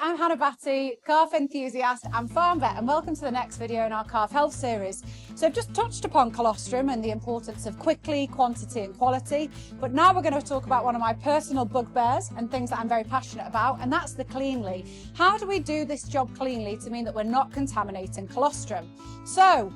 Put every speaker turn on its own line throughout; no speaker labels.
I'm Hannah Batty, calf enthusiast and farm vet, and welcome to the next video in our calf health series. So I've just touched upon colostrum and the importance of quickly, quantity and quality, but now we're going to talk about one of my personal bugbears and things that I'm very passionate about, and that's the cleanly. How do we do this job cleanly to mean that we're not contaminating colostrum? So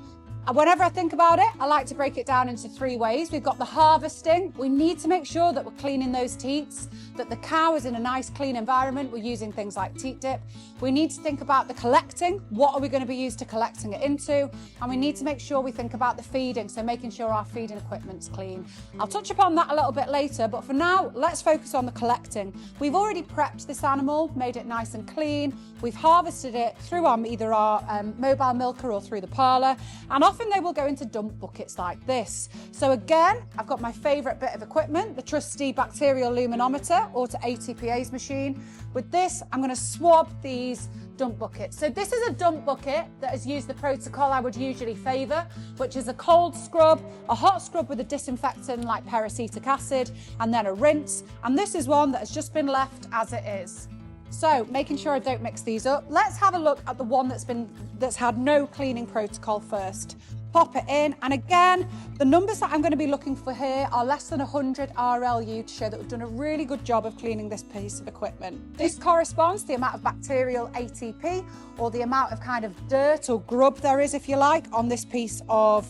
whenever I think about it, I like to break it down into three ways. We've got the harvesting. We need to make sure that we're cleaning those teats, that the cow is in a nice clean environment. We're using things like teat dip. We need to think about the collecting. What are we going to be used to collecting it into? And we need to make sure we think about the feeding, so making sure our feeding equipment's clean. I'll touch upon that a little bit later, but for now, let's focus on the collecting. We've already prepped this animal, made it nice and clean. We've harvested it through either our mobile milker or through the parlour, and often they will go into dump buckets like this. So again, I've got my favourite bit of equipment, the trusty bacterial luminometer or to ATPA's machine. With this, I'm going to swab these dump buckets. So this is a dump bucket that has used the protocol I would usually favour, which is a cold scrub, a hot scrub with a disinfectant like peracetic acid, and then a rinse. And this is one that has just been left as it is. So making sure I don't mix these up, let's have a look at the one that's had no cleaning protocol first. Pop it in, and again, the numbers that I'm going to be looking for here are less than 100 RLU to show that we've done a really good job of cleaning this piece of equipment. This corresponds to the amount of bacterial ATP, or the amount of kind of dirt or grub there is, if you like, on this piece of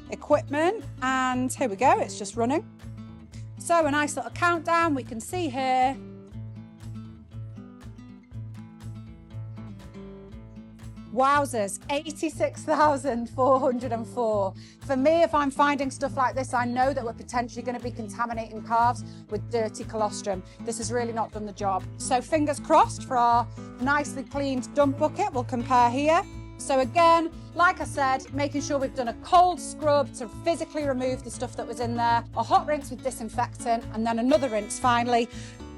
equipment. And here we go, it's just running. So a nice little countdown, we can see here. Wowzers, 86,404. For me, if I'm finding stuff like this, I know that we're potentially going to be contaminating calves with dirty colostrum. This has really not done the job. So fingers crossed for our nicely cleaned dump bucket. We'll compare here. So again, like I said, making sure we've done a cold scrub to physically remove the stuff that was in there, a hot rinse with disinfectant, and then another rinse finally.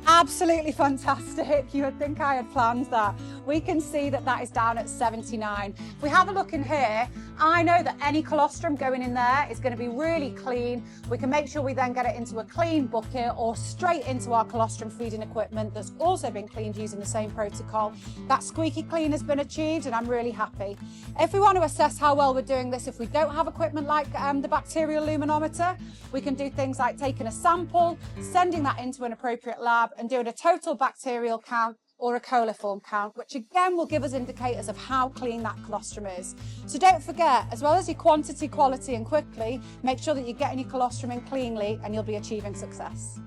Absolutely fantastic. You would think I had planned that. We can see that that is down at 79. If we have a look in here, I know that any colostrum going in there is going to be really clean. We can make sure we then get it into a clean bucket or straight into our colostrum feeding equipment that's also been cleaned using the same protocol. That squeaky clean has been achieved, and I'm really happy. If we want to assess how well we're doing this, if we don't have equipment like the bacterial luminometer, we can do things like taking a sample, sending that into an appropriate lab, and doing a total bacterial count or a coliform count, which again will give us indicators of how clean that colostrum is. So don't forget, as well as your quantity, quality and quickly, make sure that you're getting your colostrum in cleanly and you'll be achieving success.